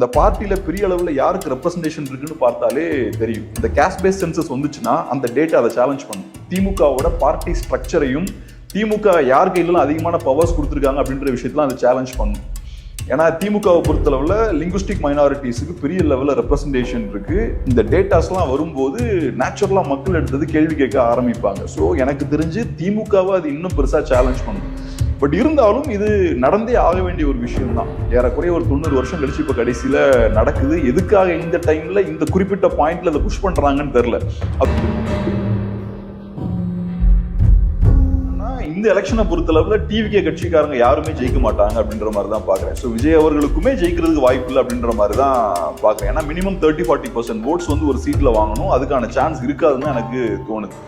இந்த பார்ட்டியில பெரிய அளவில் யாருக்கு ரெப்ரஸன்டேஷன் இருக்குன்னு பார்த்தாலே தெரியும். இந்த கேஸ்ட் பேஸ் சென்சஸ் வந்துச்சுன்னா அந்த டேட்டா அதை சேலஞ்ச் பண்ணும். திமுகவோட பார்ட்டி ஸ்ட்ரக்சரையும் திமுக யார் கையிலாம் அதிகமான பவர்ஸ் கொடுத்துருக்காங்க அப்படின்ற விஷயத்தெல்லாம் அதை சேலஞ்ச் பண்ணும். ஏன்னா திமுகவை பொறுத்தளவில் லிங்குஸ்டிக் மைனாரிட்டிஸுக்கு பெரிய லெவலில் ரெப்ரஸன்டேஷன் இருக்கு. இந்த டேட்டாஸ்லாம் வரும்போது நேச்சுரலாக மக்கள் எடுத்தது கேள்வி கேட்க ஆரம்பிப்பாங்க. ஸோ எனக்கு தெரிஞ்சு திமுகவை அது இன்னும் பெருசாக சேலஞ்ச் பண்ணும். பட் இருந்தாலும் இது நடந்தே ஆக வேண்டிய ஒரு விஷயம் தான். ஏறக்குறைய ஒரு 90 வருஷம் கழிச்சு இப்போ கடைசியில் நடக்குது. எதுக்காக இந்த டைமில் இந்த குறிப்பிட்ட பாயிண்ட்ல அதை புஷ் பண்ணுறாங்கன்னு தெரில. இந்த எலெக்ஷனை பொறுத்தளவில் டிவிகே கட்சிக்காரங்க யாருமே ஜெயிக்க மாட்டாங்க அப்படின்ற மாதிரி தான் பார்க்குறேன். ஸோ விஜய் அவர்களுக்குமே ஜெயிக்கிறதுக்கு வாய்ப்பு இல்லை அப்படின்ற மாதிரி தான் பார்க்குறேன். ஏன்னா மினிமம் 30-40% ஓட்ஸ் வந்து ஒரு சீட்டில் வாங்கணும். அதுக்கான சான்ஸ் இருக்காதுன்னு எனக்கு தோணுது.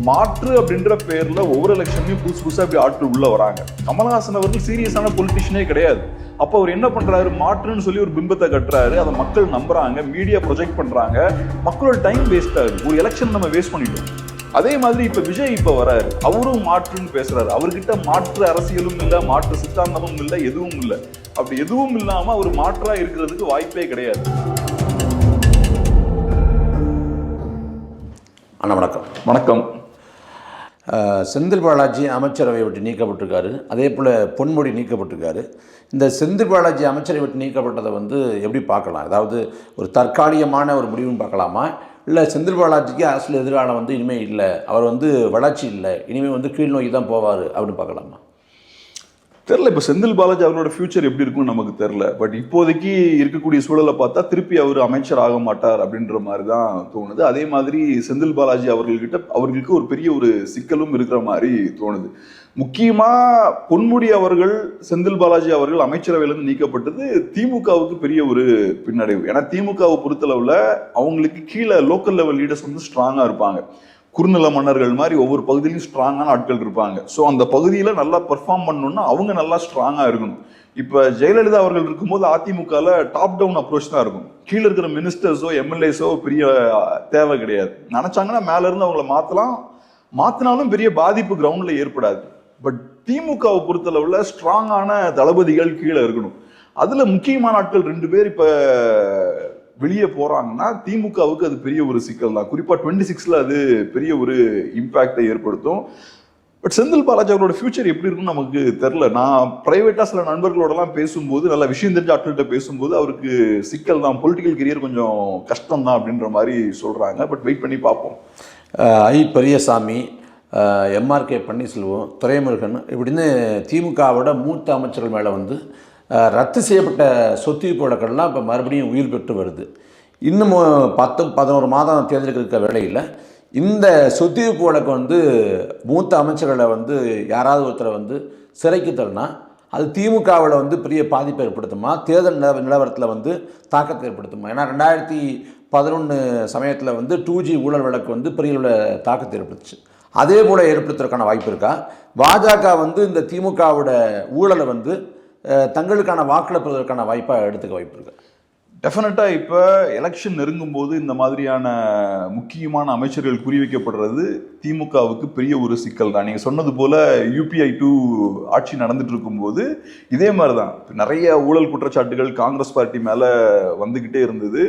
மாற்று அப்படின்ற பேர்ல ஒவ்வொரு எலெக்ஷன்லயும் புதுசா அப்படி ஆட்கள் உள்ள வராங்க. கமல்ஹாசன் அவர்கள் சீரியஸான பொலிட்டிஷியனே கிடையாது. அப்ப அவர் என்ன பண்றாரு, மாற்றுன்னு சொல்லி ஒரு பிம்பத்தை கட்டுறாரு. அதை மக்கள் நம்புறாங்க, மீடியா ப்ரொஜெக்ட் பண்றாங்க. மக்களோட டைம் வேஸ்ட் ஆகுது. ஒரு எலெக்ஷன் நம்ம வேஸ்ட் பண்ணிட்டோம். அதே மாதிரி இப்ப விஜய் இப்ப வராரு, அவரும் மாற்றுன்னு பேசுறாரு. அவர்கிட்ட மாற்று அரசியலும் இல்லை, மாற்று சித்தாந்தமும் இல்லை, எதுவும் இல்லை. அப்படி எதுவும் இல்லாம அவர் மாற்றா இருக்கிறதுக்கு வாய்ப்பே கிடையாது. அண்ணா வணக்கம். வணக்கம். செந்தில் பாலாஜி அமைச்சரவை விட்டு நீக்கப்பட்டிருக்காரு. அதே போல் பொன்முடி நீக்கப்பட்டிருக்காரு. இந்த செந்தில் பாலாஜி அமைச்சரை விட்டு நீக்கப்பட்டதை எப்படி பார்க்கலாம்? அதாவது ஒரு தற்காலிகமான ஒரு முடிவுன்னு பார்க்கலாமா, இல்லை செந்தில் பாலாஜிக்கு அரசியல் எதிரான இனிமேல் இல்லை, அவர் வளர்ச்சி இல்லை, இனிமேல் கீழ் நோக்கி தான் போவார் அப்படின்னு பார்க்கலாமா? தெரில. இப்போ செந்தில் பாலாஜி அவரோட ஃபியூச்சர் எப்படி இருக்குன்னு நமக்கு தெரில. பட் இப்போதைக்கு இருக்கக்கூடிய சூழலை பார்த்தா திருப்பி அவர் அமைச்சர் ஆக மாட்டார் அப்படின்ற மாதிரி தான் தோணுது. அதே மாதிரி செந்தில் பாலாஜி அவர்களுக்கு ஒரு பெரிய ஒரு சிக்கலும் இருக்கிற மாதிரி தோணுது. முக்கியமா பொன்முடி அவர்கள், செந்தில் பாலாஜி அவர்கள் அமைச்சரவையிலிருந்து நீக்கப்பட்டது திமுகவுக்கு பெரிய ஒரு பின்னடைவு. ஏன்னா திமுகவை பொறுத்தளவுல அவங்களுக்கு கீழே லோக்கல் லெவல் லீடர்ஸ் ஸ்ட்ராங்கா இருப்பாங்க. குறுநில மன்னர்கள் மாதிரி ஒவ்வொரு பகுதியிலும் ஸ்ட்ராங்கான ஆட்கள் இருப்பாங்க. ஸோ அந்த பகுதியில் நல்லா பெர்ஃபார்ம் பண்ணணும்னா அவங்க நல்லா ஸ்ட்ராங்காக இருக்கணும். இப்போ ஜெயலலிதா அவர்கள் இருக்கும்போது அதிமுகவில் டாப் டவுன் அப்ரோச் தான் இருக்கும். கீழே இருக்கிற மினிஸ்டர்ஸோ எம்எல்ஏஸோ பெரிய தேவை கிடையாது. நினச்சாங்கன்னா மேலேருந்து அவங்கள மாற்றினாலும் பெரிய பாதிப்பு கிரவுண்டில் ஏற்படாது. பட் திமுகவை பொறுத்தளவில் ஸ்ட்ராங்கான தளபதிகள் கீழே இருக்கணும். அதில் முக்கியமான ஆட்கள் 2 பேர் இப்போ வெளியே போறாங்கன்னா திமுகவுக்கு அது பெரிய ஒரு சிக்கல் தான். குறிப்பா 26ல அது பெரிய ஒரு இம்பாக்டை ஏற்படுத்தும். பட் செந்தில் பாலாஜி அவரோட ஃபியூச்சர் எப்படி இருக்குன்னு நமக்கு தெரில. நான் பிரைவேட்டா சில நண்பர்களோடலாம் பேசும்போது, நல்ல விஷயம் தெரிஞ்ச ஆட்கள்கிட்ட பேசும்போது அவருக்கு சிக்கல் தான், பொலிட்டிக்கல் கெரியர் கொஞ்சம் கஷ்டம் தான் அப்படின்ற மாதிரி சொல்றாங்க. பட் வெயிட் பண்ணி பார்ப்போம். பெரியசாமி, எம்ஆர்கே பன்னீர்செல்வம், துரைமுருகன் இப்படின்னு திமுகவோட மூத்த அமைச்சர்கள் மேலே ரத்து செய்யப்பட்ட சொத்து வழக்கெல்லாம் இப்போ மறுபடியும் உயிர் பெற்று வருது. இன்னும் 10-11 மாதம் தேர்தலுக்கு இருக்க வேளையில் இந்த சொத்து வழக்கு மூத்த அமைச்சர்களை யாராவது ஒருத்தரை சிறைக்கு தரனா அது திமுகவில் பெரிய பாதிப்பை ஏற்படுத்துமா, தேர்தல் நிலவரத்தில் தாக்கத்தை ஏற்படுத்துமா? ஏன்னா 2011 சமயத்தில் 2G ஊழல் வழக்கு பெரிய தாக்கத்தை ஏற்படுத்துச்சு. அதே போல் ஏற்படுத்துறதுக்கான வாய்ப்பு இருக்கா? பாஜக இந்த திமுகவோட ஊழலை தங்களுக்கான வாக்களை பெறுவதற்கான வாய்ப்பாக எடுத்துக்க வாய்ப்பு இருக்கு. டெஃபினட்டாக இப்போ எலெக்ஷன் நெருங்கும் போது இந்த மாதிரியான முக்கியமான அமைச்சர்கள் குறிவைக்கப்படுறது திமுகவுக்கு பெரிய ஒரு சிக்கல் தான். நீங்கள் சொன்னது போல் UPI 2 ஆட்சி நடந்துட்டு இருக்கும்போது இதே மாதிரி தான் நிறைய ஊழல் குற்றச்சாட்டுகள் காங்கிரஸ் பார்ட்டி மேலே வந்துக்கிட்டே இருந்தது.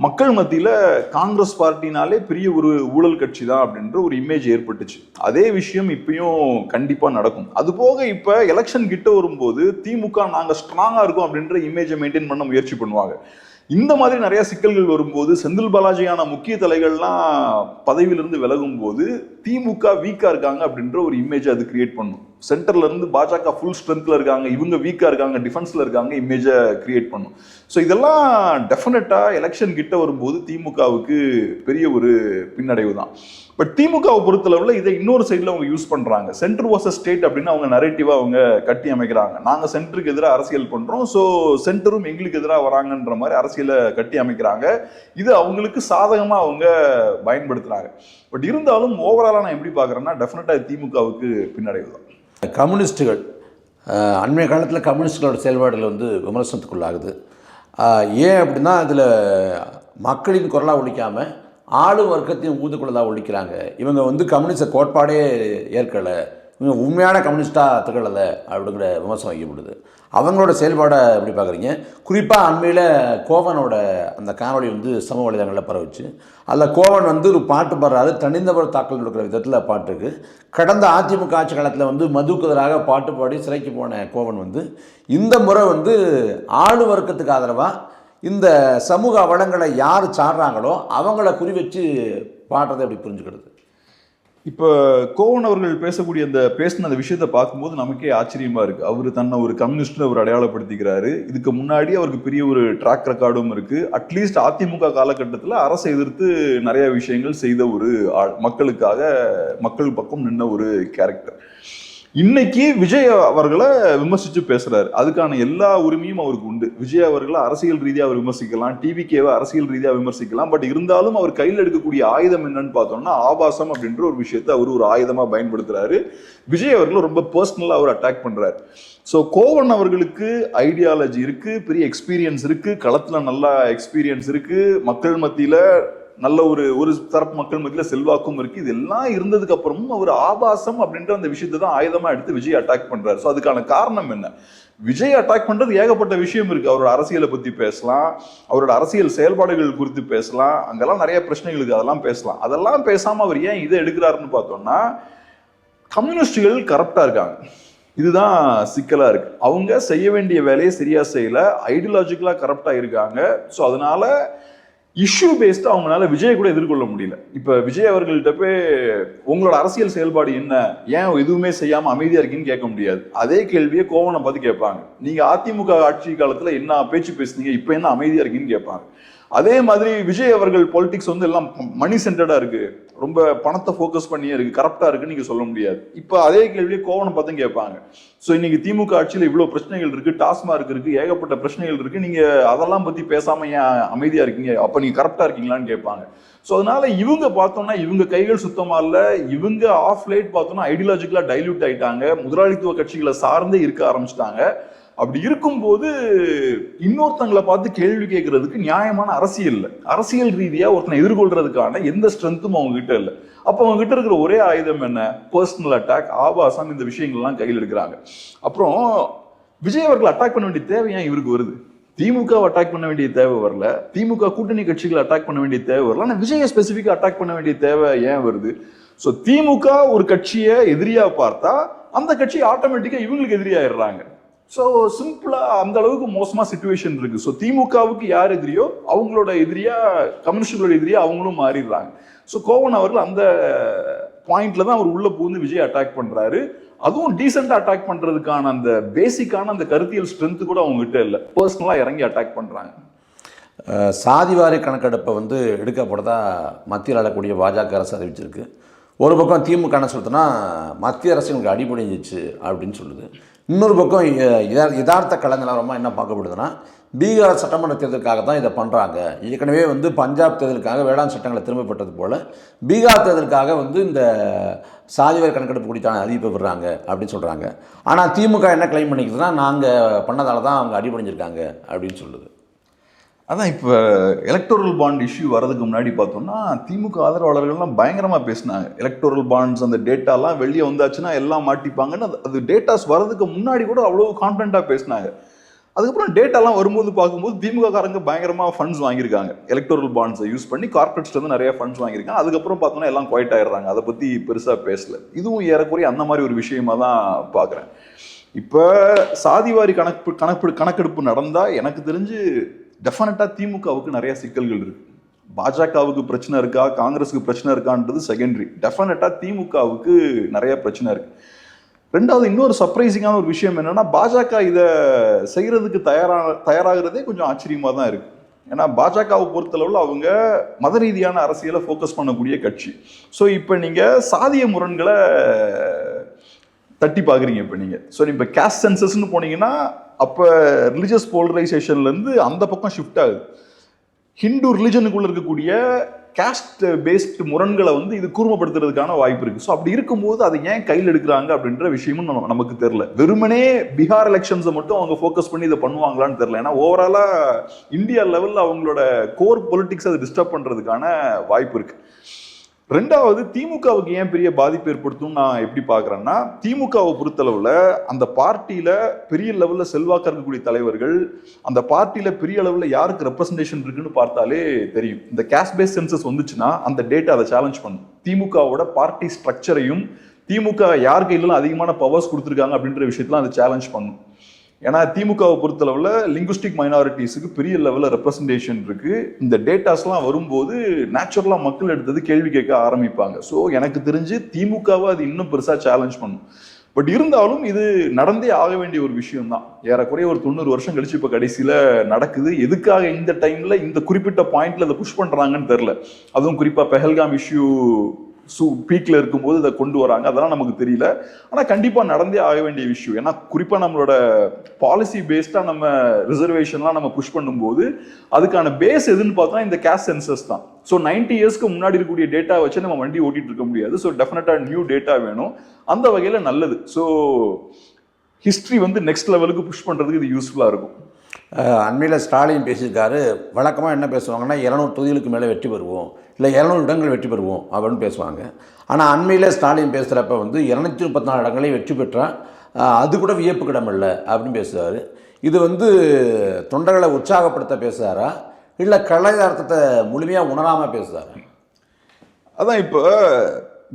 மக்கள் மத்தியில் காங்கிரஸ் பார்ட்டினாலே பெரிய ஒரு ஊழல் கட்சி தான் அப்படின்ற ஒரு இமேஜ் ஏற்பட்டுச்சு. அதே விஷயம் இப்பயும் கண்டிப்பாக நடக்கும். அது போக இப்போ எலெக்ஷன் கிட்ட வரும்போது திமுக நாங்கள் ஸ்ட்ராங்காக இருக்கோம் அப்படின்ற இமேஜை மெயின்டைன் பண்ண முயற்சி பண்ணுவாங்க. இந்த மாதிரி நிறைய சிக்கல்கள் வரும்போது செந்தில் பாலாஜியான முக்கிய தலைகள்லாம் பதவியிலிருந்து விலகும் போது திமுக வீக்கா இருக்காங்க அப்படின்ற ஒரு இமேஜ் அது கிரியேட் பண்ணும். சென்டர்ல இருந்து பாஜக ஃபுல் ஸ்ட்ரென்த்ல இருக்காங்க, இவங்க வீக்கா இருக்காங்க, டிஃபென்ஸ்ல இருக்காங்க, இமேஜை கிரியேட் பண்ணும். ஸோ இதெல்லாம் டெஃபினட்டா எலெக்ஷன் கிட்ட வரும்போது திமுகவுக்கு பெரிய ஒரு பின்னடைவு தான். பட் திமுகவை பொறுத்தளவில் இதை இன்னொரு சைடில் அவங்க யூஸ் பண்ணுறாங்க. சென்டர் வர்சஸ் ஸ்டேட் அப்படின்னு அவங்க நரேட்டிவாக அவங்க கட்டி அமைக்கிறாங்க. நாங்கள் சென்டருக்கு எதிராக அரசியல் பண்ணுறோம், ஸோ சென்டரும் எங்களுக்கு எதிராக வராங்கன்ற மாதிரி அரசியலை கட்டி அமைக்கிறாங்க. இது அவங்களுக்கு சாதகமாக அவங்க பயன்படுத்துகிறாங்க. பட் இருந்தாலும் ஓவராலாக நான் எப்படி பார்க்குறேன்னா டெஃபினட்டாக திமுகவுக்கு பின்னடைவு தான். கம்யூனிஸ்டுகள் அண்மைய காலத்தில் கம்யூனிஸ்டுகளோட செயல்பாடுகள் விமர்சனத்துக்குள்ளாகுது. ஏன் அப்படின்னா அதில் மக்களின் குரலாக ஒழிக்காமல் ஆளும் வர்க்கத்தையும் ஊதுக்குள்ளதாக ஒழிக்கிறாங்க. இவங்க கம்யூனிஸ்ட கோட்பாடே ஏற்கலை, இவங்க உண்மையான கம்யூனிஸ்டாக திகழலை அப்படிங்கிற விமர்சனம் வைக்கப்படுது. அவங்களோட செயல்பாடை எப்படி பார்க்குறீங்க? குறிப்பாக அண்மையில் கோவனோட அந்த காணொளி வந்து சமூக வலைதளங்களில் பரவுச்சு. அதில் கோவன் வந்து ஒரு பாட்டு பாடுறாரு, தனிநபர் தாக்கல் கொடுக்குற விதத்தில் பாட்டு இருக்குது. கடந்த அதிமுக ஆட்சி காலத்தில் வந்து மதுவுக்கு எதிராக பாட்டு பாடி சிறைக்கு போன கோவன் வந்து இந்த முறை வந்து ஆளு வர்க்கத்துக்கு ஆதரவாக இந்த சமூக வளங்களை யார் சாடுறாங்களோ அவங்கள குறி வச்சு பாடுறதை எப்படி புரிஞ்சுக்கிறது? இப்போ கோவன் அவர்கள் பேசக்கூடிய பேசின அந்த விஷயத்தை பார்க்கும்போது நமக்கே ஆச்சரியமா இருக்கு. அவர் தன்னை ஒரு கம்யூனிஸ்ட் அவர் அடையாளப்படுத்திக்கிறாரு. இதுக்கு முன்னாடி அவருக்கு பெரிய ஒரு ட்ராக் ரெக்கார்டும் இருக்கு. அட்லீஸ்ட் அதிமுக காலகட்டத்தில் அரசை எதிர்த்து நிறைய விஷயங்கள் செய்த ஒரு ஆள், மக்களுக்காக மக்கள் பக்கம் நின்ன ஒரு கேரக்டர். இன்னைக்கு விஜய் அவர்களை விமர்சிச்சு பேசுறாரு. அதுக்கான எல்லா உரிமையும் அவருக்கு உண்டு. விஜய் அவர்களை அரசியல் ரீதியாக அவர் விமர்சிக்கலாம், டிவிகேவை அரசியல் ரீதியாக விமர்சிக்கலாம். பட் இருந்தாலும் அவர் கையில் எடுக்கக்கூடிய ஆயுதம் என்னன்னு பார்த்தோம்னா ஆபாசம் அப்படின்ற ஒரு விஷயத்தை அவர் ஒரு ஆயுதமா பயன்படுத்துறாரு. விஜய் அவர்களை ரொம்ப பர்சனலா அவர் அட்டாக் பண்றாரு. ஸோ கோவன் அவர்களுக்கு ஐடியாலஜி இருக்கு, பெரிய எக்ஸ்பீரியன்ஸ் இருக்கு, களத்துல நல்லா எக்ஸ்பீரியன்ஸ் இருக்கு, மக்கள் மத்தியில நல்ல ஒரு தரப்பு மக்கள் மத்தியில் செல்வாக்கும் இருக்கு. இதெல்லாம் இருந்ததுக்கு அப்புறமும் அவர் ஆபாசம் அப்படின்ற அந்த விஷயத்தை தான் ஆயுதமா எடுத்து விஜய் அட்டாக் பண்றாரு. ஸோ அதுக்கான காரணம் என்ன? விஜய் அட்டாக் பண்றது ஏகப்பட்ட விஷயம் இருக்கு. அவரோட அரசியலை பத்தி பேசலாம், அவரோட அரசியல் செயல்பாடுகள் குறித்து பேசலாம், அங்கெல்லாம் நிறைய பிரச்சனைகள் இருக்கு, அதெல்லாம் பேசலாம். அதெல்லாம் பேசாம அவர் ஏன் இதை எடுக்கிறாருன்னு பார்த்தோம்னா, கம்யூனிஸ்டுகள் கரப்டா இருக்காங்க. இதுதான் சிக்கலா இருக்கு. அவங்க செய்ய வேண்டிய வேலையை சரியா செய்யல, ஐடியாலஜிக்கலா கரப்டா இருக்காங்க. ஸோ அதனால இஷ்யூ பேஸ்டா அவங்களால விஜய் கூட எதிர்கொள்ள முடியல. இப்ப விஜய் அவர்கள்ட்ட போய் உங்களோட அரசியல் செயல்பாடு என்ன, ஏன் எதுவுமே செய்யாம அமைதியா இருக்கீங்கன்னு கேட்க முடியாது. அதே கேள்வியை கோவனை பார்த்து கேட்பாங்க. நீங்க அதிமுக ஆட்சி காலத்துல என்ன பேச்சு பேசுனீங்க, இப்ப என்ன அமைதியா இருக்கீங்கன்னு கேட்பாங்க. அதே மாதிரி விஜய் அவர்கள் பாலிடிக்ஸ் வந்து எல்லாம் மணி சென்டர்டா இருக்கு, ரொம்ப பணத்தை ஃபோக்கஸ் பண்ணியே இருக்கு, கரப்டா இருக்குன்னு நீங்க சொல்ல முடியாது. இப்ப அதே கேள்வியை கோவனை பார்த்து கேட்பாங்க. ஸோ இன்னைக்கு திமுக ஆட்சியில் இவ்வளவு பிரச்சனைகள் இருக்கு, டாஸ்மார்க் இருக்கு, ஏகப்பட்ட பிரச்சனைகள் இருக்கு, நீங்க அதெல்லாம் பத்தி பேசாம ஏன் அமைதியா இருக்கீங்க, அப்ப நீங்க கரப்டா இருக்கீங்களான்னு கேட்பாங்க. ஸோ அதனால இவங்க பார்த்தோம்னா இவங்க கைகள் சுத்தமா இல்ல, இவங்க ஆஃப் லைட் பார்த்தோம்னா ஐடியாலஜிக்கலா டைல்யூட் ஆயிட்டாங்க, முதலாளித்துவ கட்சிகளை சார்ந்தே இருக்க ஆரம்பிச்சிட்டாங்க. அப்படி இருக்கும்போது இன்னொருத்தங்களை பார்த்து கேள்வி கேட்கறதுக்கு நியாயமான அரசியல் ரீதியா ஒருத்தனை எதிர்கொள்றதுக்கான எந்த ஸ்ட்ரென்த்தும் அவங்க கிட்ட இல்லை. அப்ப அவங்க கிட்ட இருக்கிற ஒரே ஆயுதம் என்ன? பர்சனல் அட்டாக், ஆபாசம், இந்த விஷயங்கள்லாம் கையில் எடுக்கிறாங்க. அப்புறம் விஜய் அவர்கள் அட்டாக் பண்ண வேண்டிய தேவை ஏன் இவருக்கு வருது? திமுக அட்டாக் பண்ண வேண்டிய தேவை வரல, திமுக கூட்டணி கட்சிகளை அட்டாக் பண்ண வேண்டிய தேவை வரல, ஆனா விஜய ஸ்பெசிபிக்கா அட்டாக் பண்ண வேண்டிய தேவை ஏன் வருது? ஸோ திமுக ஒரு கட்சியை எதிரியா பார்த்தா அந்த கட்சி ஆட்டோமேட்டிக்கா இவங்களுக்கு எதிரியாயிடுறாங்க. ஸோ சிம்பிளா அந்த அளவுக்கு மோசமா சிச்சுவேஷன் இருக்கு. ஸோ திமுகவுக்கு யார் எதிரியோ அவங்களோட எதிரியா, கம்யூனிஸ்டுகளோட எதிரியா அவங்களும் மாறிடுறாங்க. ஸோ கோவன் அவர்கள் அந்த பாயிண்ட்ல தான் அவர் உள்ள பூந்து விஜய் அட்டாக் பண்றாரு. அதுவும் டீசெண்டா அட்டாக் பண்றதுக்கான அந்த பேசிக்கான அந்த கருத்தியல் ஸ்ட்ரென்த் கூட அவங்க கிட்ட இல்லை, பர்சனலா இறங்கி அட்டாக் பண்றாங்க. சாதிவாரி கணக்கெடுப்பை வந்து எடுக்கப்படுறதா மத்தியில் ஆளக்கூடிய பாஜக அரசு அறிவிச்சிருக்கு. ஒரு பக்கம் திமுக என்ன சொல்லுதுன்னா மத்திய அரசு எனக்கு அடிபணிஞ்சிச்சு அப்படின்னு சொல்லுது. இன்னொரு பக்கம் யதார்த்த கள நிலவரமாக என்ன பார்க்கப்படுதுன்னா பீகார் சட்டமன்ற தேர்தலுக்காக தான் இதை பண்ணுறாங்க. ஏற்கனவே வந்து பஞ்சாப் தேர்தலுக்காக வேளாண் சட்டங்களை திரும்பப்பட்டது போல் பீகார் தேர்தலுக்காக வந்து இந்த சாதிவாரி கணக்கெடுப்பு குறித்தான அறிவிப்பை விடுறாங்க அப்படின்னு சொல்கிறாங்க. ஆனால் திமுக என்ன கிளைம் பண்ணிக்குதுன்னா நாங்கள் பண்ணதால தான் அவங்க அடிபணிஞ்சிருக்காங்க அப்படின்னு சொல்லுது. அதான் இப்போ எலக்டோரல் பாண்ட் இஷ்யூ வரதுக்கு முன்னாடி பார்த்தோம்னா திமுக ஆதரவாளர்கள்லாம் பயங்கரமாக பேசினாங்க. எலக்டோரல் பாண்ட்ஸ் அந்த டேட்டாலாம் வெளியே வந்தாச்சுன்னா எல்லாம் மாட்டிப்பாங்கன்னு அது டேட்டாஸ் வரதுக்கு முன்னாடி கூட அவ்வளோ கான்ஃபிடண்ட்டாக பேசினாங்க. அதுக்கப்புறம் டேட்டாலாம் வரும்போது பார்க்கும்போது திமுக காரங்க பயங்கரமாக ஃபண்ட்ஸ் வாங்கியிருக்காங்க, எலக்டோரல் பாண்ட்ஸை யூஸ் பண்ணி கார்பரேட்ஸ்ல வந்து நிறைய ஃபண்ட்ஸ் வாங்கியிருக்காங்க. அதுக்கப்புறம் பார்த்தோன்னா எல்லாம் குவைட் ஆயிடுறாங்க, அதை பற்றி பெருசாக பேசல. இதுவும் ஏறக்குறைய அந்த மாதிரி ஒரு விஷயமா தான் பார்க்குறேன். இப்போ சாதிவாரி கணக்கெடுப்பு நடந்தால் எனக்கு தெரிஞ்சு டெஃபினட்டாக திமுகவுக்கு நிறைய சிக்கல்கள் இருக்கு. பாஜகவுக்கு பிரச்சனை இருக்கா, காங்கிரஸுக்கு பிரச்சனை இருக்கான்றது செகண்டரி. டெஃபினட்டாக திமுகவுக்கு நிறைய பிரச்சனை இருக்கு. ரெண்டாவது இன்னொரு சர்ப்ரைசிங்கான ஒரு விஷயம் என்னன்னா பாஜக இதை செய்யறதுக்கு தயாராகிறதே கொஞ்சம் ஆச்சரியமா தான் இருக்கு. ஏன்னா பாஜகவை பொறுத்தளவில் அவங்க மத ரீதியான அரசியலை ஃபோக்கஸ் பண்ணக்கூடிய கட்சி. ஸோ இப்போ நீங்க சாதிய முரண்களை தட்டி பார்க்குறீங்க. இப்போ நீங்கள் இப்போ கேஸ்ட் சென்சஸ்ன்னு போனீங்கன்னா அப்போ ரிலிஜியஸ் போலரைசேஷன்லேருந்து அந்த பக்கம் ஷிஃப்ட் ஆகுது. ஹிந்து ரிலிஜனுக்குள்ள இருக்கக்கூடிய கேஸ்ட் பேஸ்ட் முரண்களை வந்து இது கூர்மைப்படுத்துறதுக்கான வாய்ப்பு இருக்குது. ஸோ அப்படி இருக்கும்போது அதை ஏன் கையில் எடுக்கிறாங்க அப்படின்ற விஷயமும் நமக்கு தெரில. வெறுமனே பீகார் எலெக்ஷன்ஸை மட்டும் அவங்க ஃபோக்கஸ் பண்ணி இதை பண்ணுவாங்களான்னு தெரில. ஏன்னா ஓவராலாக இந்தியா லெவலில் அவங்களோட கோர் பொலிட்டிக்ஸ் அதை டிஸ்டர்ப் பண்ணுறதுக்கான வாய்ப்பு இருக்குது. ரெண்டாவது, திமுகவுக்கு ஏன் பெரிய பாதிப்பு ஏற்படுத்தும் நான் எப்படி பாக்குறேன்னா, திமுகவை பொறுத்தளவுல அந்த பார்ட்டியில பெரிய லெவல்ல செல்வாக்கு இருக்கக்கூடிய தலைவர்கள், அந்த பார்ட்டியில பெரிய அளவுல யாருக்கு ரெப்ரசன்டேஷன் இருக்குன்னு பார்த்தாலே தெரியும். இந்த கேஸ்ட் பேஸ் சென்சஸ் வந்துச்சுன்னா அந்த டேட்டா அதை சேலஞ்ச் பண்ணும். திமுகவோட பார்ட்டி ஸ்ட்ரக்சரையும், திமுக யார் கையிலும் அதிகமான பவர்ஸ் கொடுத்துருக்காங்க அப்படின்ற விஷயத்துல அதை சேலஞ்ச் பண்ணும். ஏன்னா திமுகவை பொறுத்தளவுல லிங்குஸ்டிக் மைனாரிட்டிஸுக்கு பெரிய லெவலில் ரெப்ரசன்டேஷன் இருக்கு. இந்த டேட்டாஸ்லாம் வரும்போது நேச்சுரலா மக்கள் எடுத்தது கேள்வி கேட்க ஆரம்பிப்பாங்க. ஸோ எனக்கு தெரிஞ்சு திமுகவை அது இன்னும் பெருசா சேலஞ்ச் பண்ணும். பட் இருந்தாலும் இது நடந்தே ஆக வேண்டிய ஒரு விஷயம் தான். ஏறக்குறைய ஒரு 90 வருஷம் கழிச்சு இப்ப கடைசியில நடக்குது. எதுக்காக இந்த டைம்ல இந்த குறிப்பிட்ட பாயிண்ட்ல அதை புஷ் பண்றாங்கன்னு தெரியல. அதுவும் குறிப்பா பெஹல்காம் இஷ்யூ பீக்ல இருக்கும்போது இதை கொண்டு வராங்க, அதெல்லாம் நமக்கு தெரியல. ஆனா கண்டிப்பா நடந்தே ஆக வேண்டிய விஷயம். ஏன்னா குறிப்பா நம்மளோட பாலிசி பேஸ்டா நம்ம ரிசர்வேஷன்லாம் நம்ம புஷ் பண்ணும்போது அதுக்கான பேஸ் எதுன்னு பார்த்தா இந்த கேஸ்ட் சென்சஸ் தான். ஸோ 90 இயர்ஸ்க்கு முன்னாடி இருக்கக்கூடிய டேட்டா வச்சு நம்ம வண்டி ஓட்டிட்டு இருக்க முடியாது. ஸோ டெஃபினட்டா நியூ டேட்டா வேணும். அந்த வகையில நல்லது. ஸோ ஹிஸ்டரி வந்து நெக்ஸ்ட் லெவலுக்கு புஷ் பண்றதுக்கு இது யூஸ்ஃபுல்லா இருக்கும். அண்மையில் ஸ்டாலின் பேசியிருக்காரு. வழக்கமாக என்ன பேசுவாங்கன்னா 200 தொகுதிகளுக்கு மேலே வெற்றி பெறுவோம், இல்லை 200 இடங்கள் வெற்றி பெறுவோம் அப்படின்னு பேசுவாங்க. ஆனால் அண்மையில் ஸ்டாலின் பேசுகிறப்ப வந்து 234 இடங்களையும் வெற்றி பெற்றால் அது கூட வியப்புக்கிடம் இல்லை அப்படின்னு பேசுகிறாரு. இது வந்து தொண்டர்களை உற்சாகப்படுத்த பேசுகிறாரா, இல்லை கலையார்த்தத்தை முழுமையாக உணராமல் பேசுகிறாரா? அதான் இப்போ